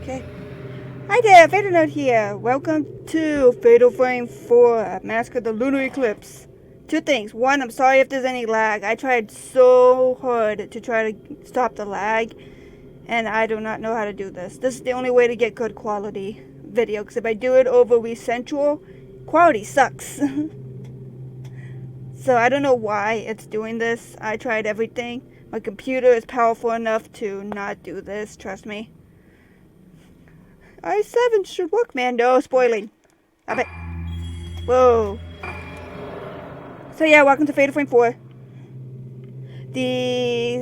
Okay. Hi there, Fatal Note here. Welcome to Fatal Frame 4, Mask of the Lunar Eclipse. Two things. One, I'm sorry if there's any lag. I tried so hard to try to stop the lag, and I do not know how to do this. This is the only way to get good quality video, because if I do it over Recentral, quality sucks. So I don't know why it's doing this. I tried everything. My computer is powerful enough to not do this, trust me. i7 should work, man. No spoiling. Stop it. Whoa. So yeah, welcome to Fatal Frame 4. The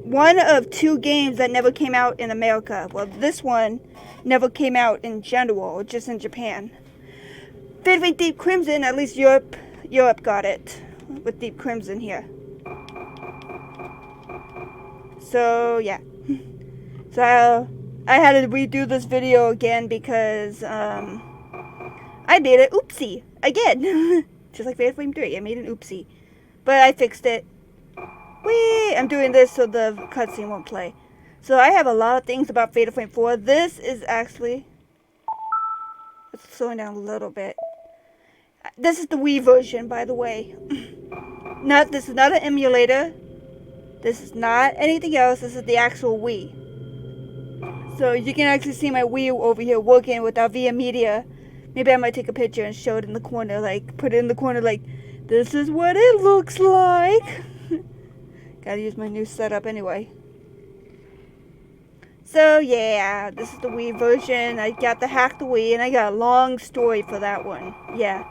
one of two games that never came out in America. Well, this one never came out in general, just in Japan. Fatal Frame Deep Crimson, at least Europe got it. With Deep Crimson here. So yeah. So I had to redo this video again because I made an oopsie again. Just like Fatal Frame 3, I made an oopsie. But I fixed it. Whee! I'm doing this so the cutscene won't play. So I have a lot of things about Fatal Frame 4. This is actually... Let's slow down a little bit. This is the Wii version, by the way. This is not an emulator. This is not anything else. This is the actual Wii. So you can actually see my Wii over here working without VIA Media. Maybe I might take a picture and show it in the corner, like, put it in the corner, like, this is what it looks like. Gotta use my new setup anyway. So yeah, this is the Wii version. I got the hack the Wii, and I got a long story for that one. Yeah.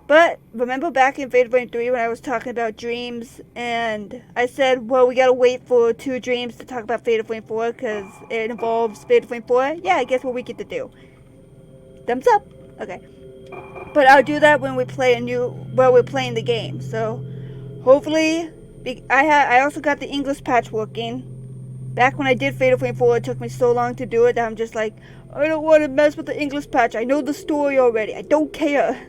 But remember back in Fatal Frame 3 when I was talking about dreams, and I said, well, we gotta wait for 2 dreams to talk about Fatal Frame 4 because it involves Fatal Frame 4? Yeah, guess what we get to do? Thumbs up. Okay. But I'll do that when we play we're playing the game. So hopefully, I also got the English patch working. Back when I did Fatal Frame 4, it took me so long to do it that I'm just like, I don't want to mess with the English patch. I know the story already. I don't care.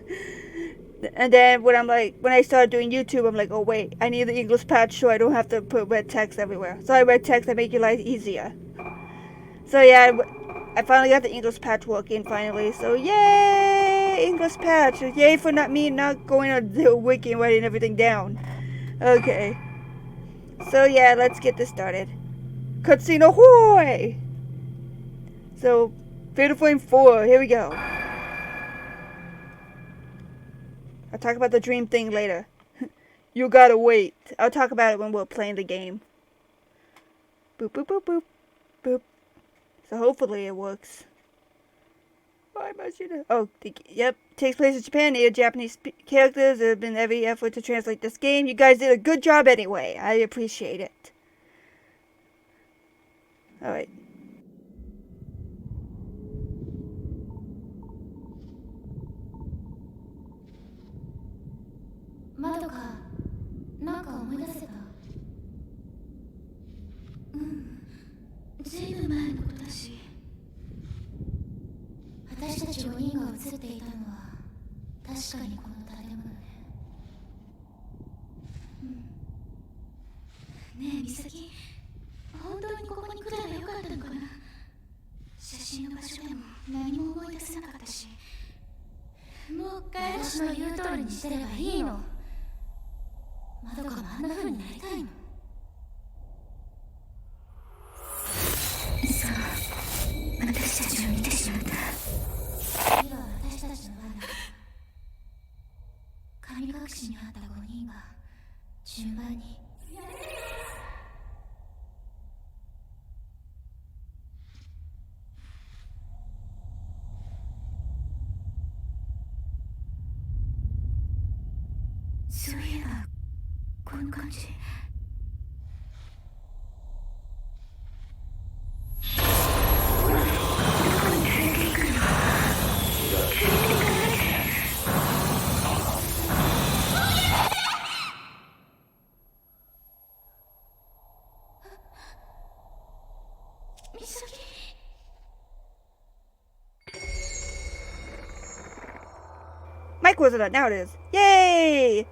And then when I started doing YouTube, I'm like, oh wait, I need the English patch so I don't have to put red text everywhere. So red text, I make your life easier. So yeah, I finally got the English patch working finally. So yay, English patch! Yay for me not going on the wiki and writing everything down. Okay. So yeah, let's get this started. Cutscene ahoy! So, Fatal Frame 4, here we go. I'll talk about the dream thing later. You gotta wait. I'll talk about it when we're playing the game. Boop, boop, boop, boop, boop. So hopefully it works. Why must you know? Oh, yep. Takes place in Japan. Native Japanese characters. There have been every effort to translate this game. You guys did a good job anyway. I appreciate it. Alright. Madoka, なんか思い出せた。ずいぶん前のことだし、私たち5人が映っていたのは確かにこの建物ね。ねえ美咲、本当にここに来ればよかったのかな。写真の場所でも何も思い出せなかったし、もう一回私の言う通りにしてればいいの。まどかもあんな風になりたいの。そう、私たちを見てしまった。次は私たちの番だ。神隠しにあった5人が順番に。そういえばこの感じ。美咲。Mike wasn't it, now it is. Yay!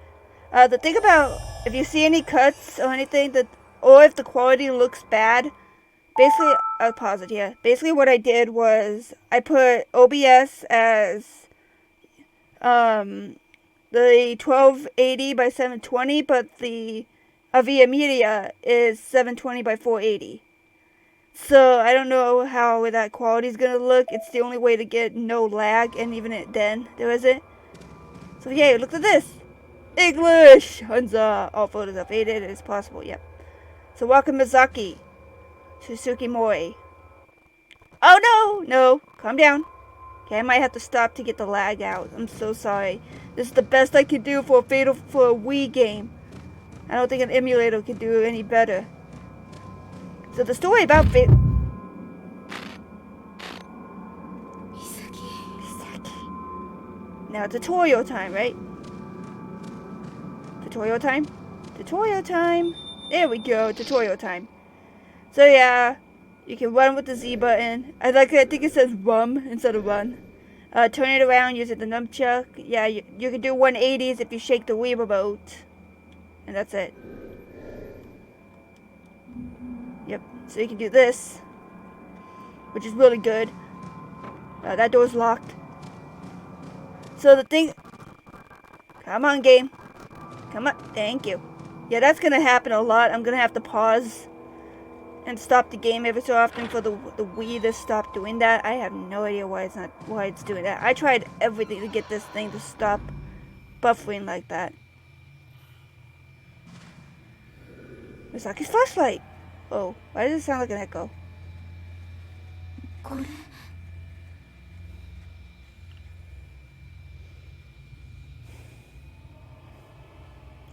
The thing about if you see any cuts or anything or if the quality looks bad, basically I'll pause it here. Basically what I did was I put OBS as the 1280 by 720, but the Avia Media is 720 by 480. So I don't know how that quality is gonna look. It's the only way to get no lag, and even then there isn't. So yay, look at this. English! Hunza! All photos are faded as possible, yep. So welcome Mizaki. Suzuki Mori. Oh no! Calm down. Okay, I might have to stop to get the lag out. I'm so sorry. This is the best I can do for a Wii game. I don't think an emulator could do any better. So the story about Misaki. Now tutorial time, right? Tutorial time? Tutorial time! There we go, tutorial time. So yeah, you can run with the Z button. I think it says rum instead of run. Turn it around using the nunchuck. Yeah, you can do 180s if you shake the Wii remote. And that's it. Yep, so you can do this, which is really good. That door's locked. So the thing... Come on, game. Come on, thank you. Yeah, that's gonna happen a lot. I'm gonna have to pause and stop the game every so often for the Wii to stop doing that. I have no idea why it's doing that. I tried everything to get this thing to stop buffering like that. Misaki's flashlight. Oh, why does it sound like an echo?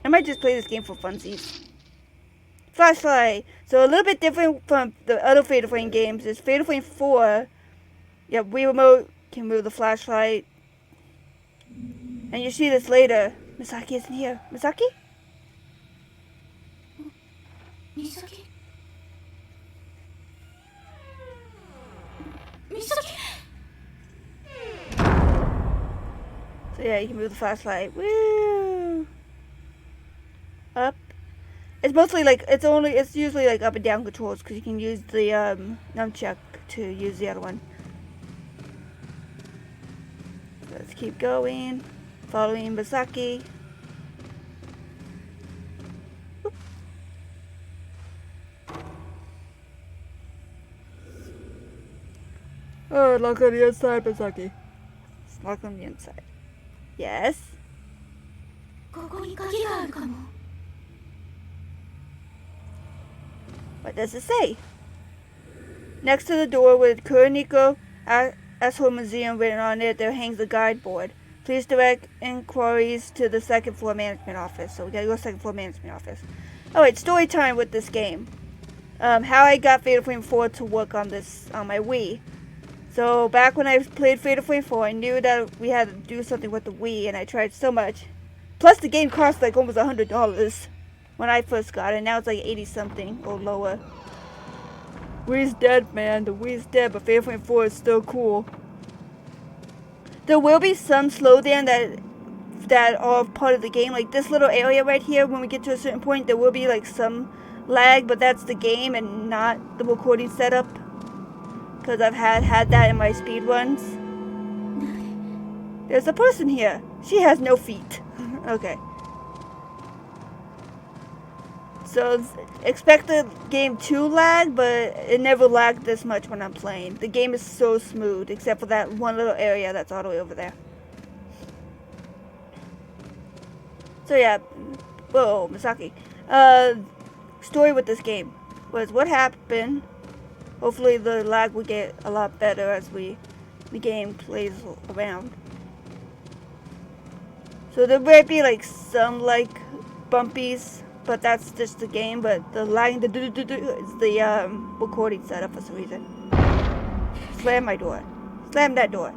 I might just play this game for funsies. Flashlight. So a little bit different from the other Fatal Frame games is Fatal Frame 4. Yeah, Wii remote can move the flashlight. And you see this later. Misaki isn't here. Misaki? Misaki? Misaki? So yeah, you can move the flashlight. Woo! Up. It's mostly like, it's usually like up and down controls because you can use the nunchuck to use the other one. Let's keep going. Following Misaki. Oop. Oh, lock on the inside, Misaki. Lock on the inside. Yes? ここに鍵があるかも。 What does it say? Next to the door with Kuroniko Asshole Museum written on it, there hangs a guide board. Please direct inquiries to the second floor management office. So we gotta go to second floor management office. Alright, story time with this game. How I got Fatal Frame 4 to work on this on my Wii. So back when I played Fatal Frame 4, I knew that we had to do something with the Wii, and I tried so much. Plus the game cost like almost $100 when I first got it. Now it's like 80 something or lower. Wii's dead, man. The Wii's dead, but Fatal Frame 4 is still cool. There will be some slowdown that are part of the game. Like this little area right here, when we get to a certain point, there will be like some lag, but that's the game and not the recording setup. Because I've had that in my speed runs. There's a person here. She has no feet. Okay. So expect the game to lag, but it never lagged this much when I'm playing. The game is so smooth, except for that one little area that's all the way over there. So yeah, whoa, Misaki. Story with this game was what happened. Hopefully the lag will get a lot better as the game plays around. So there might be like some like bumpies, but that's just the game. But the lag, is the recording setup for some reason. Slam my door. Slam that door.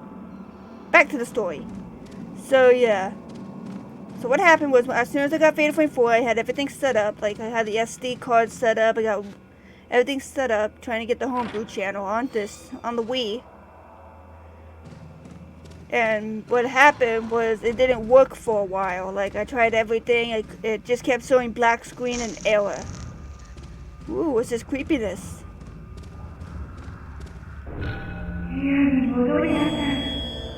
Back to the story. So yeah. So what happened was, as soon as I got Fatal Frame 4, I had everything set up. Like I had the SD card set up. I got everything set up, trying to get the homebrew channel on the Wii. And what happened was it didn't work for a while. Like I tried everything, it just kept showing black screen and error. Ooh, what's this creepiness?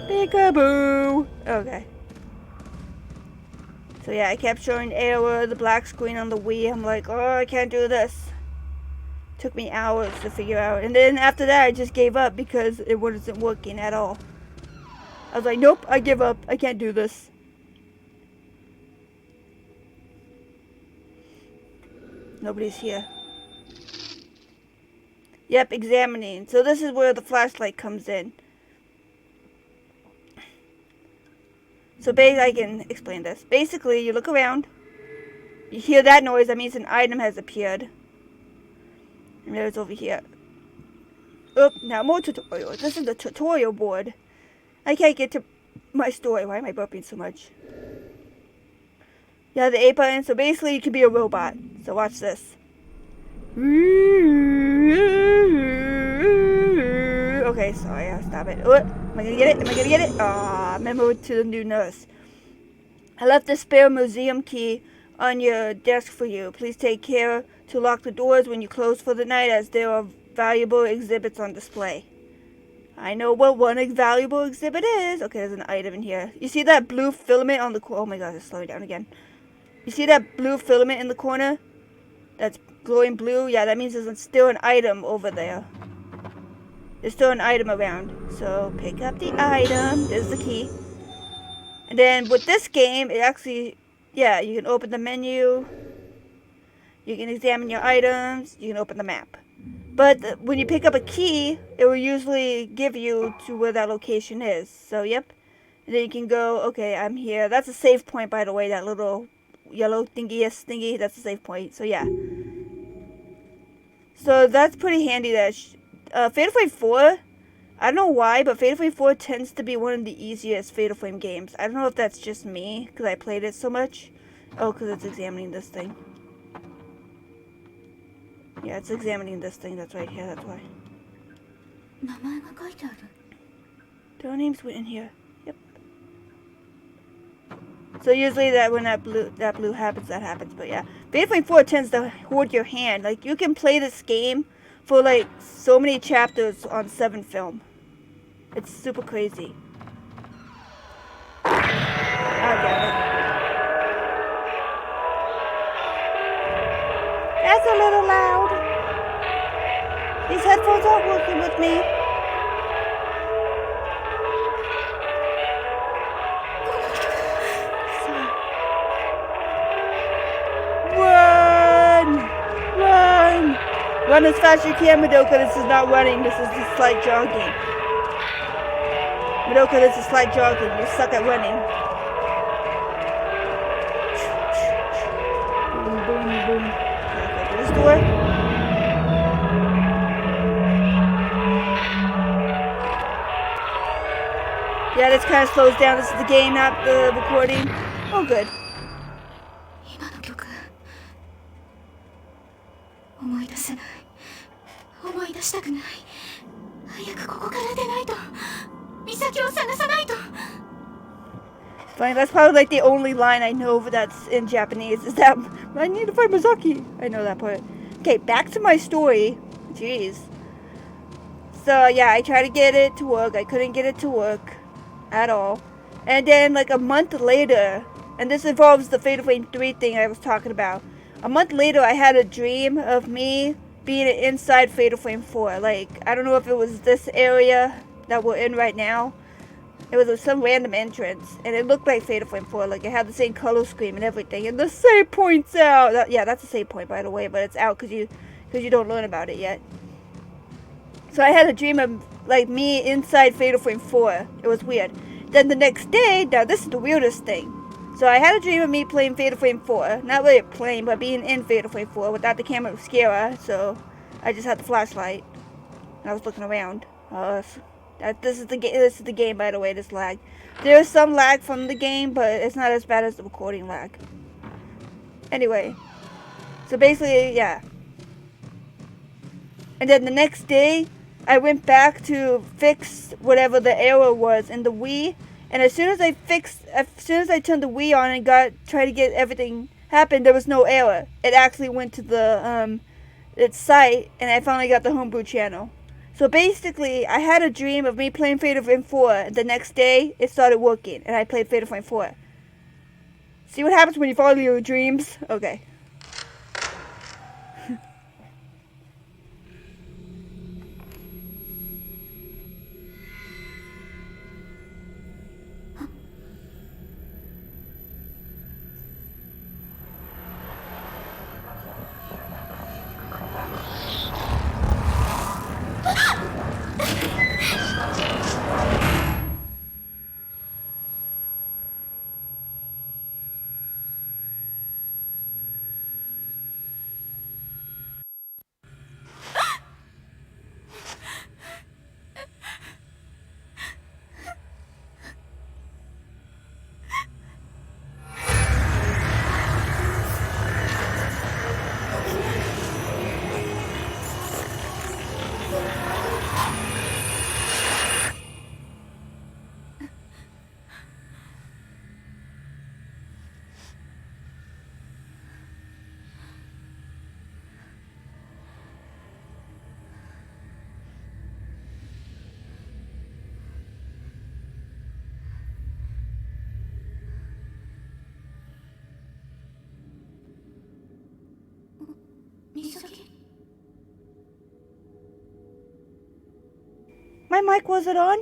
Peekaboo! Okay. So yeah, I kept showing error, the black screen on the Wii. I'm like, oh, I can't do this. Took me hours to figure out. And then after that, I just gave up because it wasn't working at all. I was like, nope, I give up. I can't do this. Nobody's here. Yep, examining. So this is where the flashlight comes in. So I can explain this. Basically, you look around. You hear that noise, that means an item has appeared. And there's over here. Oh, now more tutorials. This is the tutorial board. I can't get to my story. Why am I burping so much? Yeah, the A button. So basically, you can be a robot. So watch this. Okay, sorry, I'll stop it. Oh, am I gonna get it? Am I gonna get it? Ah, memo to the new nurse. I left the spare museum key on your desk for you. Please take care to lock the doors when you close for the night, as there are valuable exhibits on display. I know what one valuable exhibit is. Okay, there's an item in here. You see that blue filament on the corner? Oh my god, it's slowing down again. You see that blue filament in the corner? That's glowing blue? Yeah, that means there's still an item over there. There's still an item around. So pick up the item. There's the key. And then with this game, it actually, yeah, you can open the menu. You can examine your items. You can open the map. But when you pick up a key, it will usually give you to where that location is. So, yep. And then you can go, okay, I'm here. That's a save point, by the way, that little yellow thingy, that's a save point. So, yeah. So, that's pretty handy. That Fatal Frame 4, I don't know why, but Fatal Frame 4 tends to be one of the easiest Fatal Frame games. I don't know if that's just me, because I played it so much. Oh, because it's examining this thing. Yeah, it's examining this thing that's right here, that's why. There are names in here. Yep. So usually when that blue happens, that happens. But yeah, Fatal Frame 4 tends to hold your hand. Like, you can play this game for like so many chapters on 7 film. It's super crazy. Oh, damn it. That's a little loud. These headphones aren't working with me. Run! Run! Run as fast as you can, Madoka. This is not running. This is just slight jogging. Madoka, this is slight jogging. You suck at running. Boom, boom, boom. Okay, go to this door. Yeah, this kind of slows down. This is the game, not the recording. Oh, good. Fine, that's probably like the only line I know that's in Japanese is that I need to find Misaki. I know that part. Okay, back to my story. Jeez. So yeah, I tried to get it to work. I couldn't get it to work at all. And then like a month later, and this involves the Fatal Frame 3 thing I was talking about. A month later, I had a dream of me being inside Fatal Frame 4. Like, I don't know if it was this area that we're in right now. It was some random entrance, and it looked like Fatal Frame 4. Like, it had the same color scheme and everything. And the save point's out. Yeah, that's a save point, by the way, but it's out because you don't learn about it yet. So I had a dream of like me inside Fatal Frame 4. It was weird. Then the next day, now this is the weirdest thing. So I had a dream of me playing Fatal Frame 4. Not really playing, but being in Fatal Frame 4 without the camera obscura. So I just had the flashlight. And I was looking around. This is the game, by the way, this lag. There is some lag from the game, but it's not as bad as the recording lag. Anyway. So basically, yeah. And then the next day, I went back to fix whatever the error was in the Wii. And as soon as I turned the Wii on and tried to get everything happen, there was no error. It actually went to its site, and I finally got the homebrew channel. So So basically, I had a dream of me playing Fatal Frame 4. The next day, it started working, and I played Fatal Frame 4. See what happens when you follow your dreams? Okay. My mic wasn't on?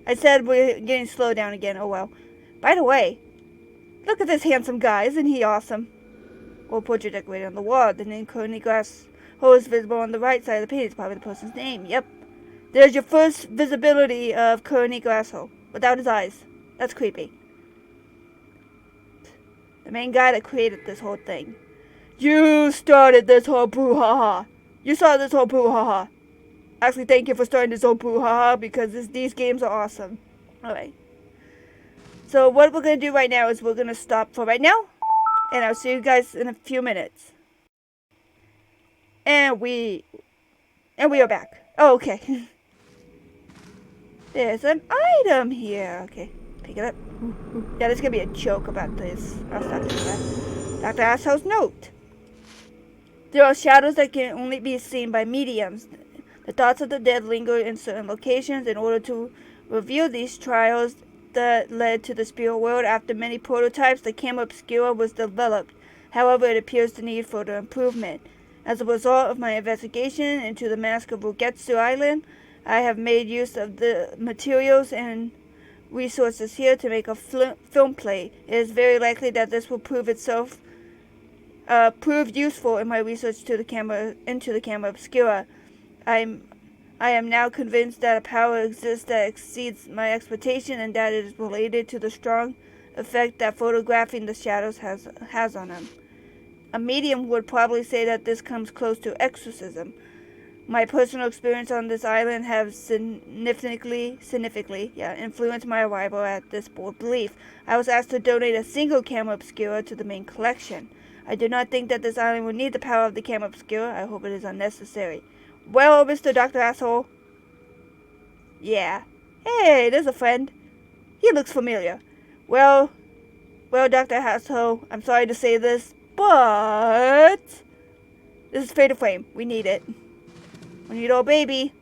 I said we're getting slowed down again. Oh well. By the way, look at this handsome guy. Isn't he awesome? Or portrait decorated on the wall. The name Cody Glass hole is visible on the right side of the page. It's probably the person's name. Yep. There's your first visibility of Cody Grasshole without his eyes. That's creepy. The main guy that created this whole thing. You started this whole brouhaha. You started this whole brouhaha. Actually, thank you for starting this whole brouhaha because these games are awesome. Alright. So what we're going to do right now is we're going to stop for right now. And I'll see you guys in a few minutes. And we are back. Oh, okay. There's an item here. Okay, pick it up. Yeah, there's going to be a joke about this. I'll stop doing that. Dr. Asshole's note. There are shadows that can only be seen by mediums. The thoughts of the dead linger in certain locations. In order to reveal these trials that led to the spirit world, after many prototypes, the camera obscura was developed. However, it appears to need further improvement. As a result of my investigation into the mask of Rugetsu Island, I have made use of the materials and resources here to make a film plate. It is very likely that this will prove useful in my research into the camera obscura. I am now convinced that a power exists that exceeds my expectation and that it is related to the strong effect that photographing the shadows has on them. A medium would probably say that this comes close to exorcism. My personal experience on this island has significantly influenced my arrival at this bold belief. I was asked to donate a single camera obscura to the main collection. I do not think that this island will need the power of the camera obscura. I hope it is unnecessary. Well, Mr. Dr. Asshole. Yeah. Hey, there's a friend. He looks familiar. Well, Dr. Asshole, I'm sorry to say this, but this is Fatal Frame. We need it. We need our baby.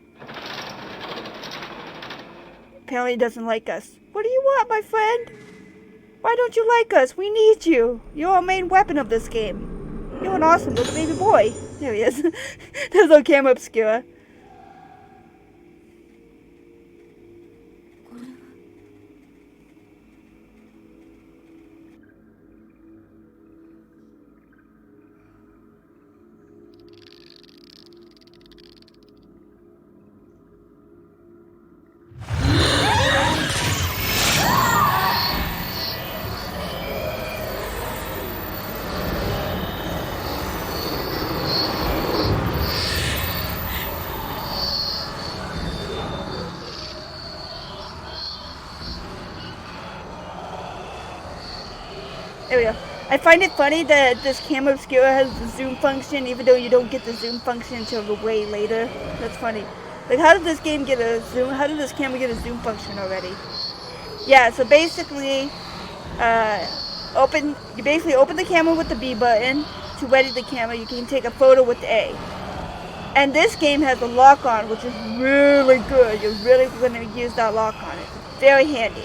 Apparently he doesn't like us. What do you want, my friend? Why don't you like us? We need you. You're our main weapon of this game. You're an awesome little baby boy. There he is. There's no camera obscura. There we go. I find it funny that this camera obscura has the zoom function, even though you don't get the zoom function until way later. That's funny. Like, how did this game get a zoom? How did this camera get a zoom function already? Yeah, so basically, you basically open the camera with the B button to ready the camera. You can take a photo with the A. And this game has a lock on, which is really good. You're really going to use that lock on. It's very handy.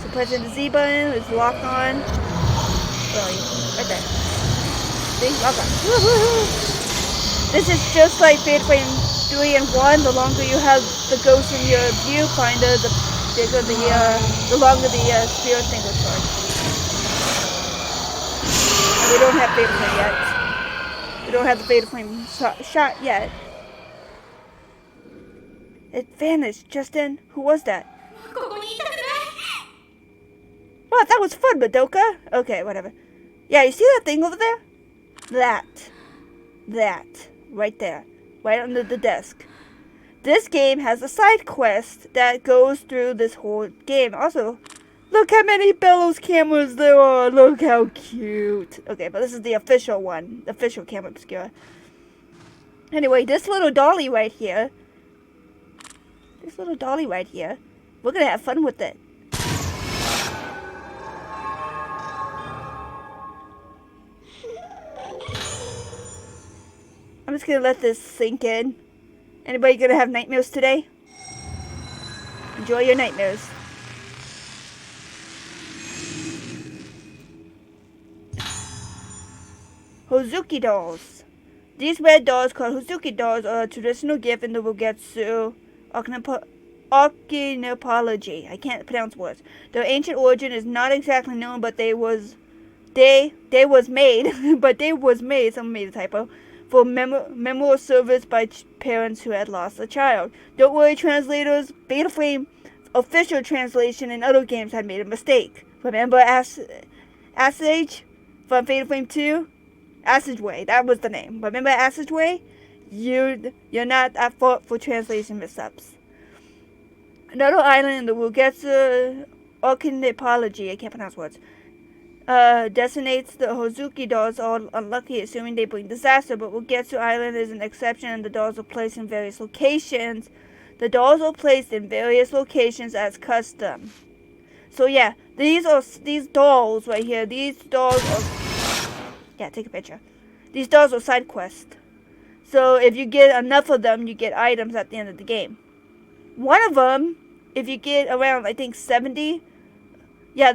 So pressing the Z button is lock on. Right there. See? Lock on. This is just like Fatal Frame 3 and 1. The longer you have the ghost in your viewfinder, the bigger the longer the spirit thing will charge. And we don't have Fatal Frame yet. We don't have the Fatal Flame shot yet. It vanished, Justin. Who was that? Well, that was fun, Madoka. Okay, whatever. Yeah, you see that thing over there? That. Right there. Right under the desk. This game has a side quest that goes through this whole game. Also, look how many Bellows cameras there are. Look how cute. Okay, but this is the official one. The official camera obscura. Anyway, this little dolly right here. We're gonna have fun with it. I'm just gonna let this sink in. Anybody gonna have nightmares today? Enjoy your nightmares. Hozuki dolls. These red dolls, called Hozuki dolls, are a traditional gift in the Rugetsu Okinopology. I can't pronounce words. Their ancient origin is not exactly known, but they was made, someone made a typo, for memorial service by parents who had lost a child. Don't worry, translators, Fatal Frame official translation and other games had made a mistake. Remember Asage from Fatal Frame 2? Passageway, that was the name. Remember Passageway? You're not at fault for translation mishaps. Another island in the Rugetsu Okinopology, I can't pronounce words, designates the Hozuki dolls all unlucky, assuming they bring disaster, but Rugetsu Island is an exception and the dolls are placed in various locations. The dolls are placed in various locations as custom. So yeah, these dolls right here, yeah, take a picture. These dolls are side quests. So if you get enough of them, you get items at the end of the game. One of them, if you get around, I think 70, yeah,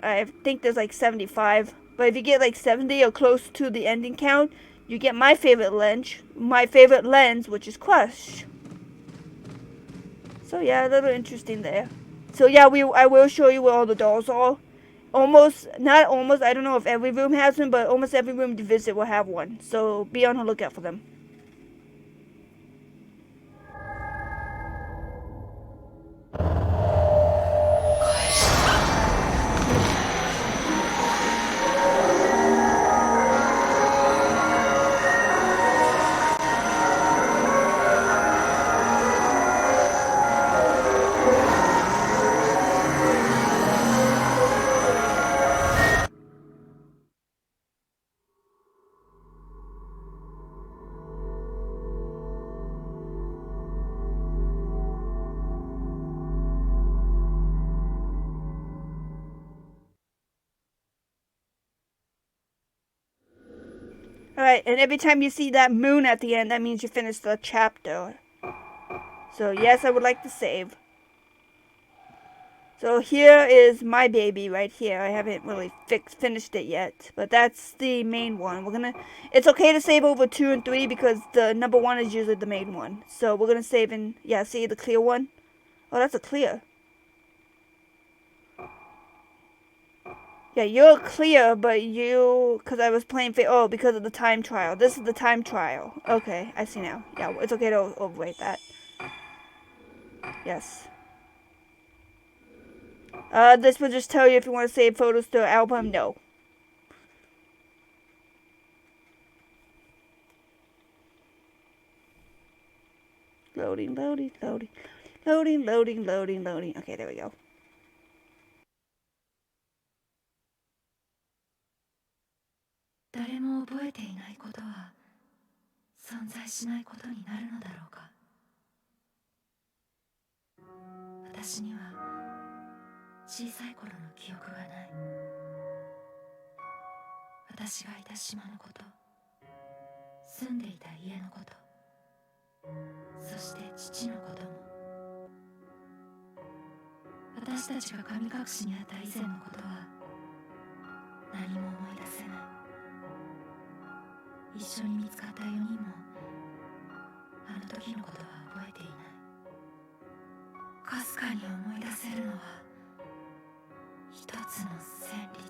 I think there's like 75. But if you get like 70 or close to the ending count, you get my favorite lens, which is Crush. So yeah, a little interesting there. So yeah, I will show you where all the dolls are. Not almost, I don't know if every room has one, but almost every room you visit will have one. So be on the lookout for them. Alright, and every time you see that moon at the end, that means you finished the chapter. So yes, I would like to save. So here is my baby right here. I haven't really finished it yet, but that's the main one. It's okay to save over 2 and 3 because the number 1 is usually the main one. So we're gonna save in, yeah, see the clear one? Oh, that's a clear. Yeah, you're clear, but because I was playing, because of the time trial. This is the time trial. Okay, I see now. Yeah, it's okay to overwrite that. Yes. This will just tell you if you want to save photos to an album. No. Loading. Okay, there we go. 誰も覚えていないことは存在しないことになるのだろうか。私には小さい頃の記憶がない。私がいた島のこと、住んでいた家のこと、そして父のことも。私たちが神隠しにあった以前のことは何も思い出せない。一緒に見つかった4人もあの時のことは覚えていない。かすかに思い出せるのは一つの旋律。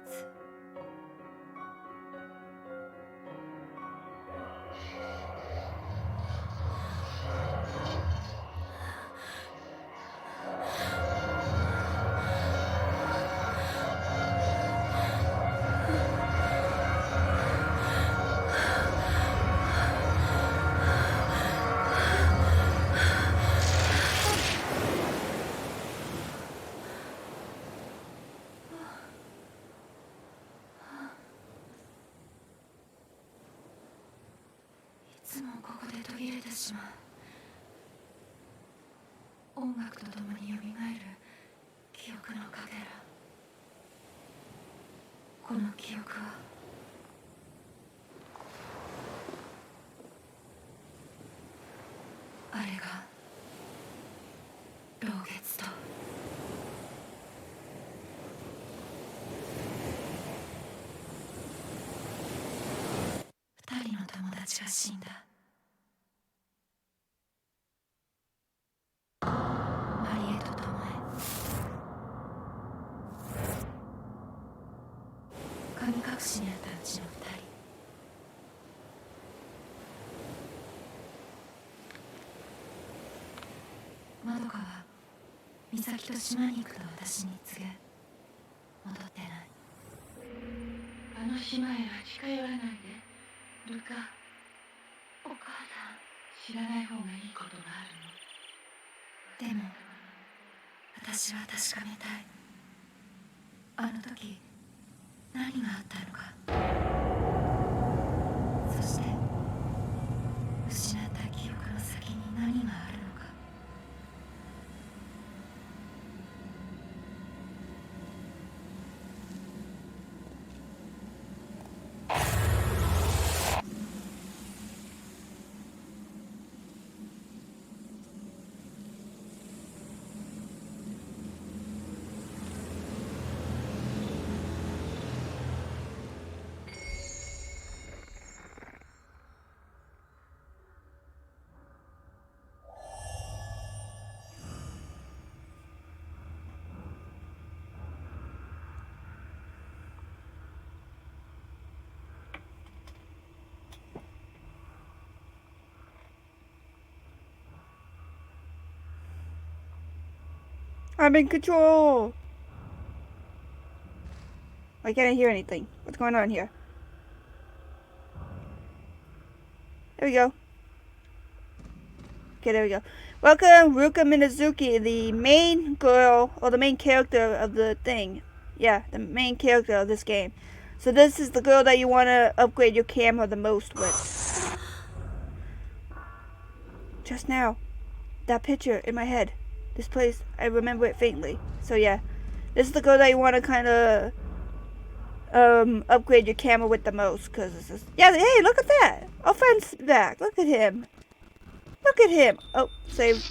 いつもここで途切れてしまう。音楽とともによみがえる記憶のかけら。この記憶はあれが老月と2人の友達が死んだ。マリエとトモエ、神隠しにあったうちの2人。まどかは美咲と島に行くと私に告げ、戻ってない。あの島へは近寄らないで、ルカ。お母さん、知らない方がいいことがあるの。でも私は確かめたい。あの時何があったのか。そして失った記憶の先に何があるのか。I'm in control. Why can't I hear anything? What's going on here? There we go. Okay, there we go. Welcome, Ruka Minazuki, the main girl, or the main character of the thing. Yeah, the main character of this game. So this is the girl that you want to upgrade your camera the most with. Just now, that picture in my head. This place, I remember it faintly. So yeah, this is the girl that you want to kind of upgrade your camera with the most. Cause it's just, yeah, hey, look at that. Our friend's back. Look at him. Look at him. Oh, save.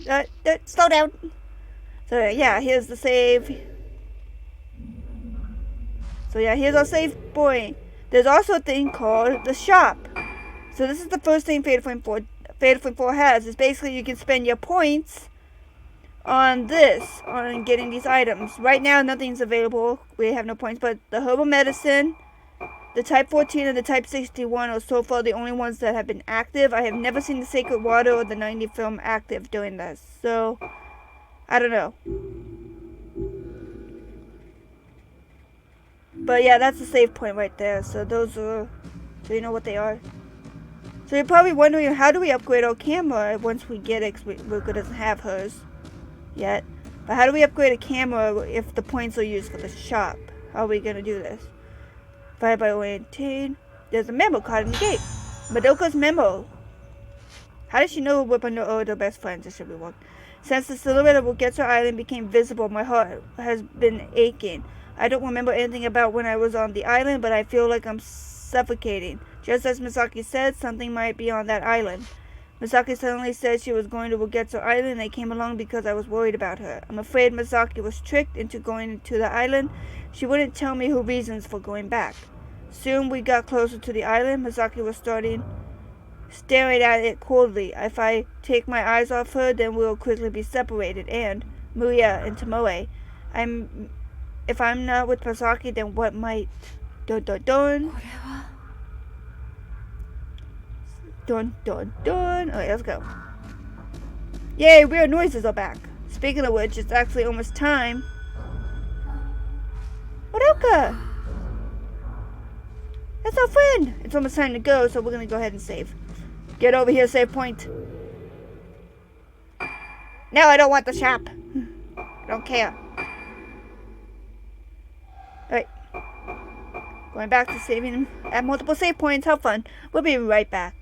Slow down. So yeah, here's the save. So yeah, here's our save point. There's also a thing called the shop. So this is the first thing Fatal Frame 4 has. Is basically you can spend your points on this, on getting these items. Right now, nothing's available. We have no points, but the herbal medicine, the Type 14 and the Type 61 are so far the only ones that have been active. I have never seen the Sacred Water or the 90 film active doing this. So, I don't know. But yeah, that's the save point right there. So those are, so you know what they are. So you're probably wondering, how do we upgrade our camera once we get it? Because Ruka doesn't have hers yet. But how do we upgrade a camera if the points are used for the shop? How are we going to do this? Fired by orientation. There's a memo card in the gate. Madoka's memo. How did she know Whip and Noah are their best friends? It should be one. Since the silhouette of Ugetsu Island became visible, my heart has been aching. I don't remember anything about when I was on the island, but I feel like I'm suffocating. Just as Misaki said, something might be on that island. Misaki suddenly said she was going to Ugetsu Island and I came along because I was worried about her. I'm afraid Misaki was tricked into going to the island. She wouldn't tell me her reasons for going back. Soon we got closer to the island. Misaki was staring at it coldly. If I take my eyes off her, then we'll quickly be separated. And Muya and Tomoe. If I'm not with Misaki, then what might? Dun dun dun. これは Dun dun dun. Alright, let's go. Yay, weird noises are back. Speaking of which, it's actually almost time. Wadaoka! That's our friend! It's almost time to go, so we're gonna go ahead and save. Get over here, save point. No, I don't want the shop. I don't care. Alright. Going back to saving at multiple save points. How fun. We'll be right back.